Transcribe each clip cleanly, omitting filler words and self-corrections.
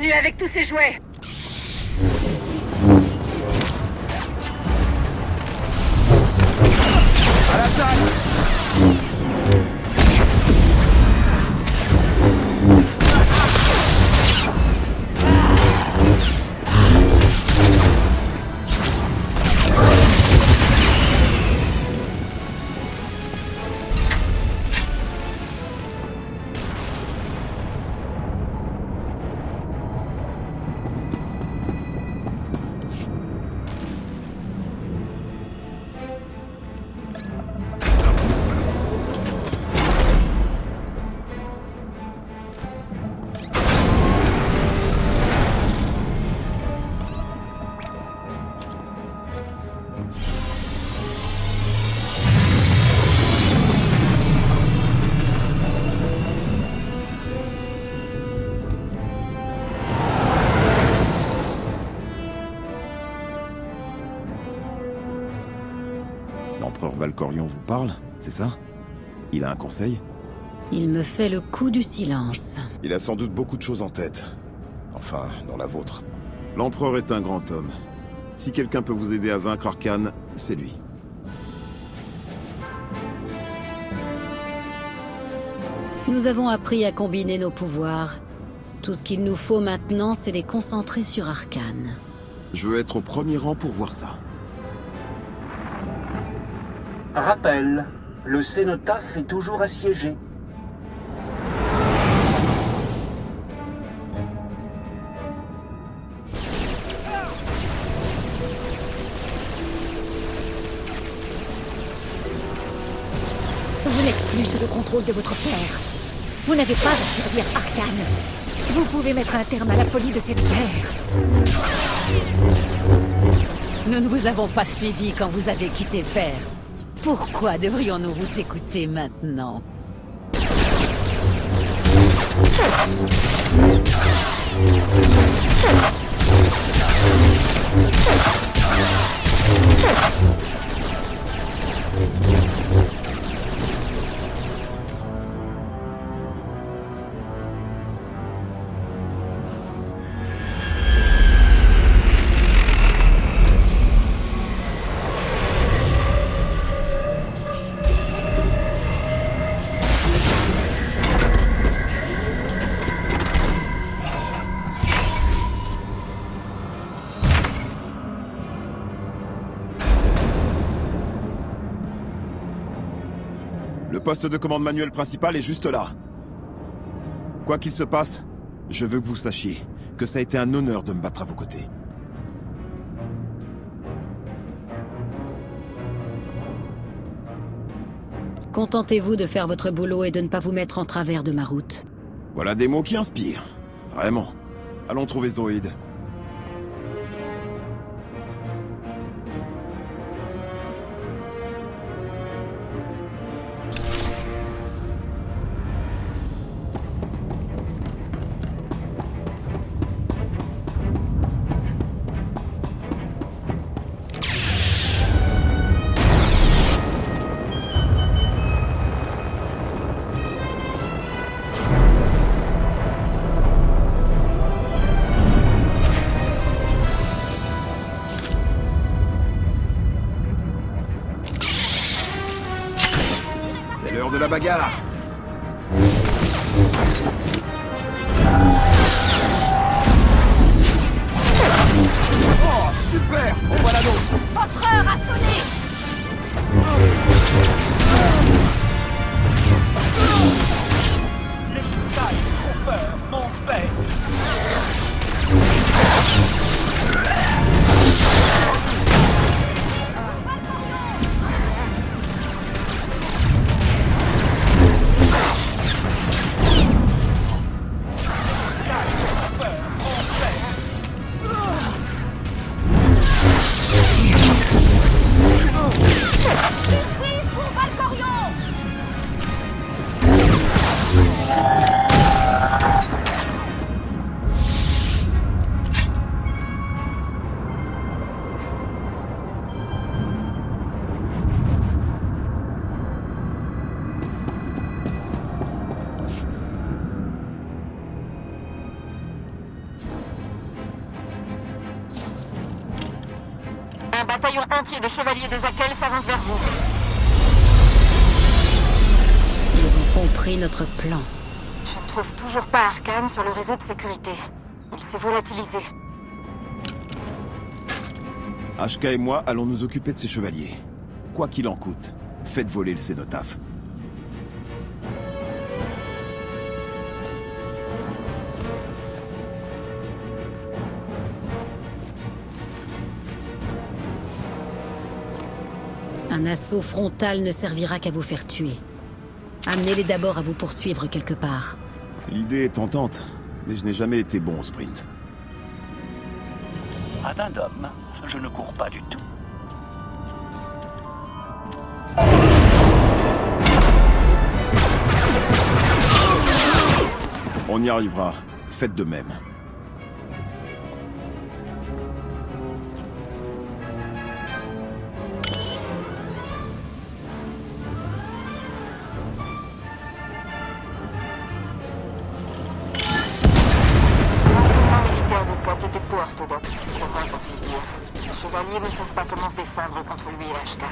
Bienvenue avec tous ces jouets. À l'attaque! L'empereur Valkorion vous parle, c'est ça? Il a un conseil? Il me fait le coup du silence. Il a sans doute beaucoup de choses en tête. Enfin, dans la vôtre. L'empereur est un grand homme. Si quelqu'un peut vous aider à vaincre Arcane, c'est lui. Nous avons appris à combiner nos pouvoirs. Tout ce qu'il nous faut maintenant, c'est les concentrer sur Arcane. Je veux être au premier rang pour voir ça. Rappel, le cénotaphe est toujours assiégé. Vous n'êtes plus sous le contrôle de votre père. Vous n'avez pas à servir Arcane. Vous pouvez mettre un terme à la folie de cette guerre. Nous ne vous avons pas suivi quand vous avez quitté Père. Pourquoi devrions-nous vous écouter maintenant? Le poste de commande manuel principal est juste là. Quoi qu'il se passe, je veux que vous sachiez que ça a été un honneur de me battre à vos côtés. Contentez-vous de faire votre boulot et de ne pas vous mettre en travers de ma route. Voilà des mots qui inspirent. Vraiment. Allons trouver ce droïde. C'est l'heure de la bagarre. Oh, super! On voit la nôtre. Votre heure a sonné. Les tailles font peur, mon père! Justice pour Valkorion. bataillon entier de chevaliers de Zakel s'avance vers vous. Ils ont compris notre plan. Je ne trouve toujours pas Arcane sur le réseau de sécurité. Il s'est volatilisé. HK et moi allons nous occuper de ces chevaliers. Quoi qu'il en coûte, faites voler le cénotaphe. Un assaut frontal ne servira qu'à vous faire tuer. Amenez-les d'abord à vous poursuivre quelque part. L'idée est tentante, mais je n'ai jamais été bon au sprint. À d'un homme, je ne cours pas du tout. On y arrivera. Faites de même. L'entraînement militaire de Koth était peu orthodoxe, c'est le moins qu'on puisse dire. Les chevaliers ne savent pas comment se défendre contre lui et HK.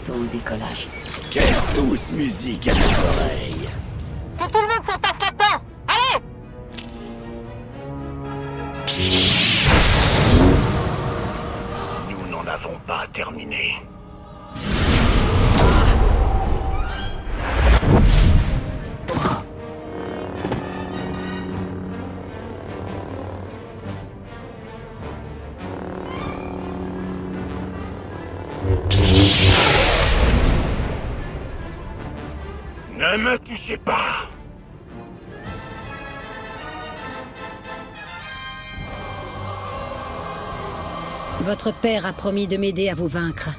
vaisseau au décollage. Quelle douce musique à nos oreilles. Que tout le monde s'entasse là-dedans! Allez! Nous n'en avons pas terminé. Ne me touchez pas! Votre père a promis de m'aider à vous vaincre.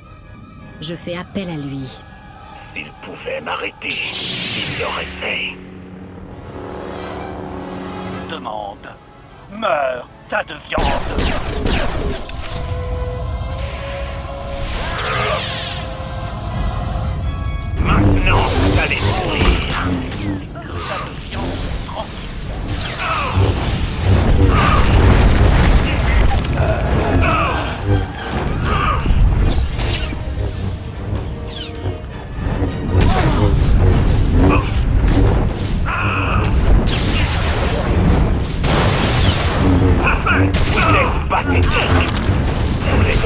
Je fais appel à lui. S'il pouvait m'arrêter, il l'aurait fait. Demande. Meurs, tas de viande. Maintenant, vous allez mourir. Tas de viande, tranquille. Vous êtes pathétique. Vous les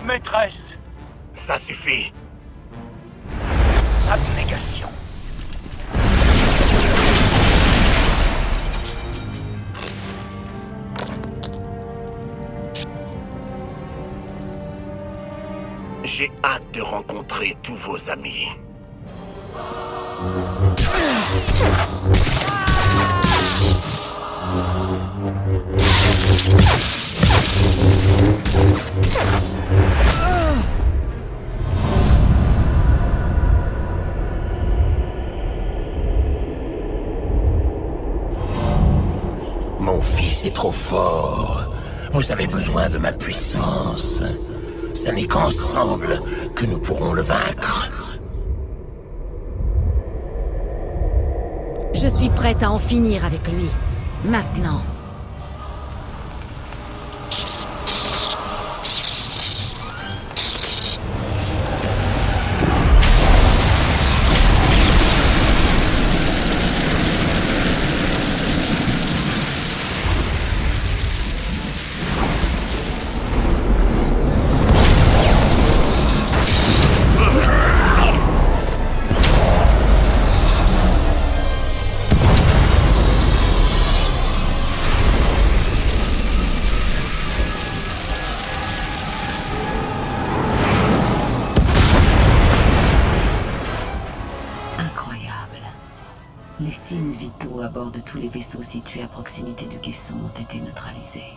Maîtresse, Ça suffit. abnégation. J'ai hâte de rencontrer tous vos amis. Mon fils est trop fort. Vous avez besoin de ma puissance. Ce n'est qu'ensemble que nous pourrons le vaincre. Je suis prête à en finir avec lui. Maintenant. Les signes vitaux à bord de tous les vaisseaux situés à proximité du caisson ont été neutralisés.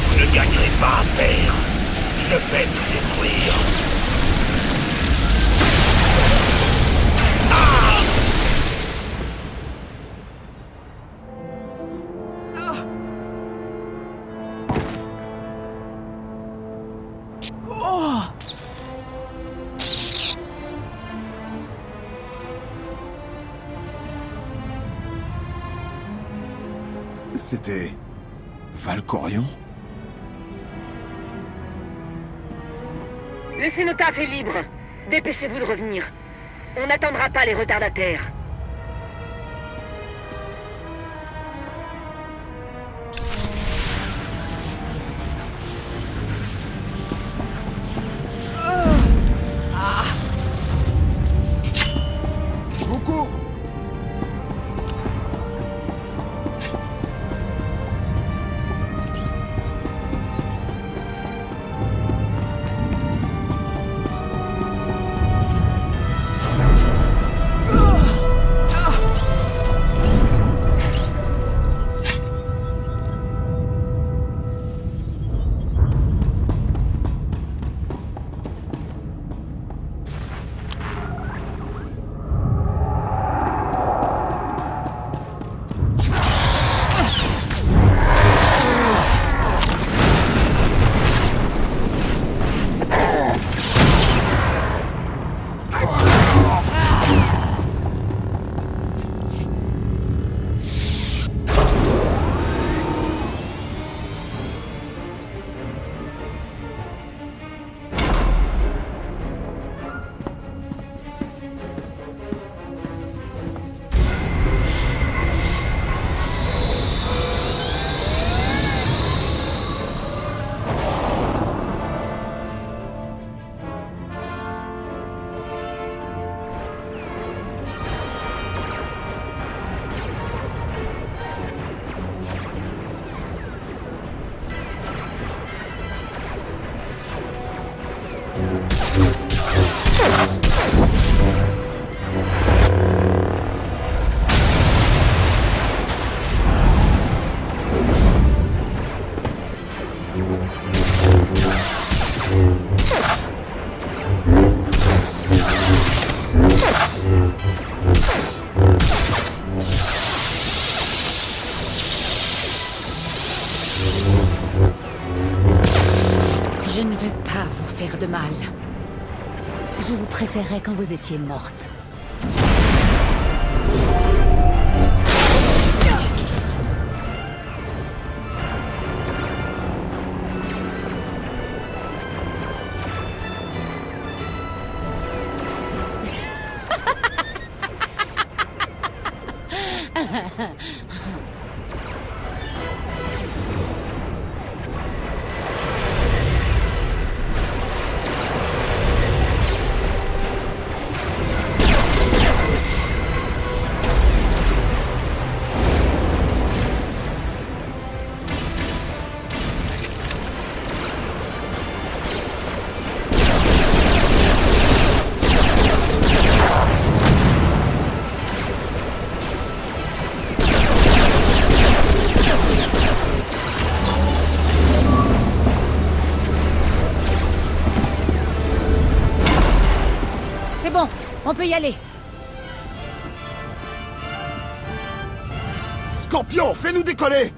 Vous ne gagnerez pas à faire. Je vais tout détruire. C'était... Valkorion? Le cénotaphe est libre. Dépêchez-vous de revenir. On n'attendra pas les retardataires. Je vous cours! Je ne veux pas vous faire de mal. Je vous préférais quand vous étiez morte. C'est bon, on peut y aller. Scorpion, fais-nous décoller!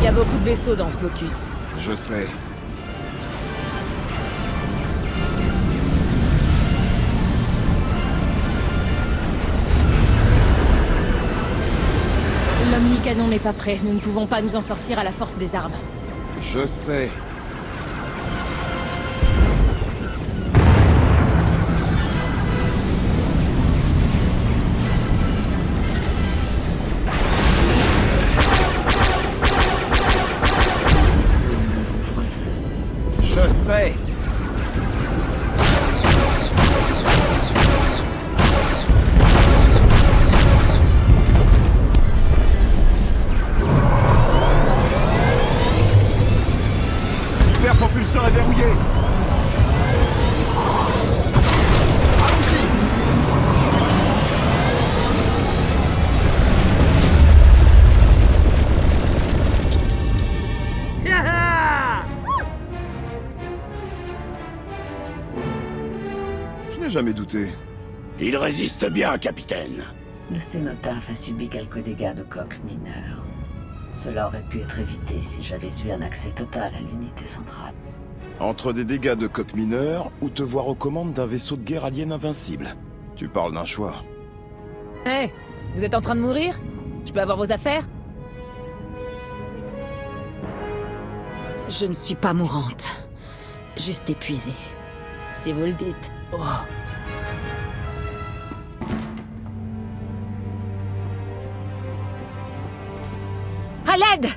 Il y a beaucoup de vaisseaux dans ce blocus. Je sais. L'omnicanon n'est pas prêt. Nous ne pouvons pas nous en sortir à la force des armes. Je sais. Je sais. L'hyperpropulseur est verrouillé. Je n'ai jamais douté. Il résiste bien, capitaine. Le cénotaphe a subi quelques dégâts de coque mineurs. Cela aurait pu être évité si j'avais eu un accès total à l'unité centrale. Entre des dégâts de coque mineur ou te voir aux commandes d'un vaisseau de guerre alien invincible. Tu parles d'un choix. Hé, vous êtes en train de mourir? Je peux avoir vos affaires? Je ne suis pas mourante. Juste épuisée. Si vous le dites. Oh. À l'aide!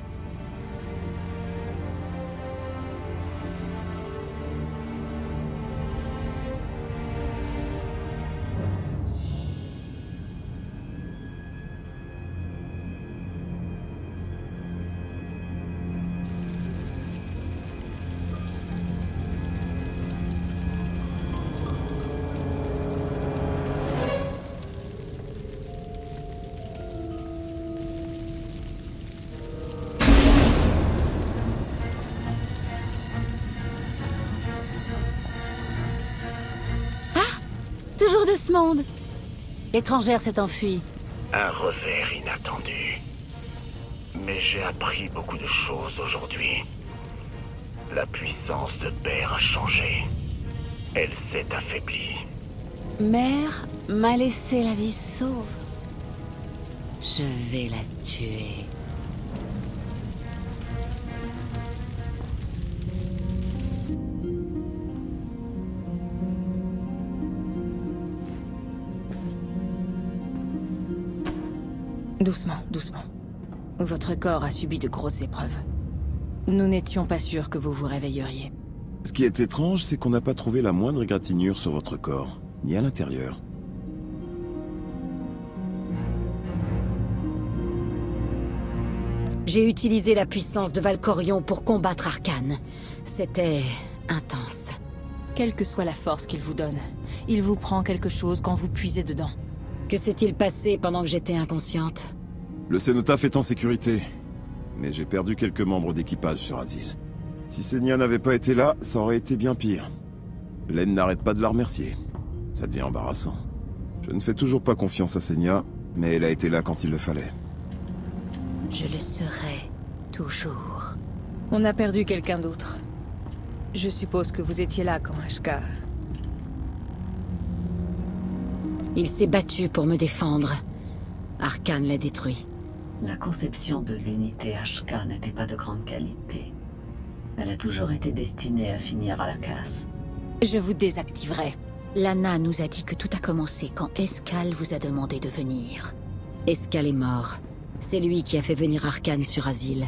Toujours de ce monde. L'étrangère s'est enfuie. Un revers inattendu. Mais j'ai appris beaucoup de choses aujourd'hui. La puissance de Père a changé. Elle s'est affaiblie. Mère m'a laissé la vie sauve. Je vais la tuer. Doucement, doucement. Votre corps a subi de grosses épreuves. Nous n'étions pas sûrs que vous vous réveilleriez. Ce qui est étrange, c'est qu'on n'a pas trouvé la moindre égratignure sur votre corps, ni à l'intérieur. J'ai utilisé la puissance de Valkorion pour combattre Arcane. C'était intense. Quelle que soit la force qu'il vous donne, il vous prend quelque chose quand vous puisez dedans. Que s'est-il passé pendant que j'étais inconsciente? Le cénotaphe est en sécurité, mais j'ai perdu quelques membres d'équipage sur Azil. Si Senia n'avait pas été là, ça aurait été bien pire. Len n'arrête pas de la remercier. Ça devient embarrassant. Je ne fais toujours pas confiance à Senia, mais elle a été là quand il le fallait. Je le serai toujours. On a perdu quelqu'un d'autre. Je suppose que vous étiez là quand Ashka... Il s'est battu pour me défendre. Arcane l'a détruit. La conception de l'unité HK n'était pas de grande qualité. Elle a toujours été destinée à finir à la casse. Je vous désactiverai. Lana nous a dit que tout a commencé quand Escal vous a demandé de venir. Escal est mort. C'est lui qui a fait venir Arcane sur Azil.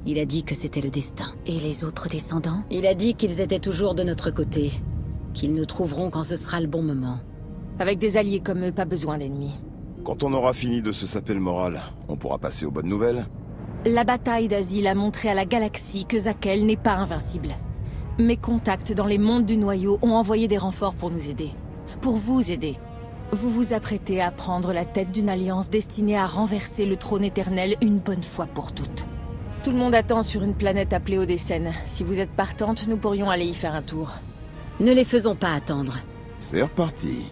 Il a dit que c'était le destin. Et les autres descendants? Il a dit qu'ils étaient toujours de notre côté. Qu'ils nous trouveront quand ce sera le bon moment. Avec des alliés comme eux, pas besoin d'ennemis. Quand on aura fini de se saper le moral, on pourra passer aux bonnes nouvelles. La bataille d'Azil a montré à la galaxie que Zakel n'est pas invincible. Mes contacts dans les mondes du noyau ont envoyé des renforts pour nous aider. Pour vous aider. Vous vous apprêtez à prendre la tête d'une alliance destinée à renverser le trône éternel une bonne fois pour toutes. Tout le monde attend sur une planète appelée Odécène. Si vous êtes partante, nous pourrions aller y faire un tour. Ne les faisons pas attendre. C'est reparti.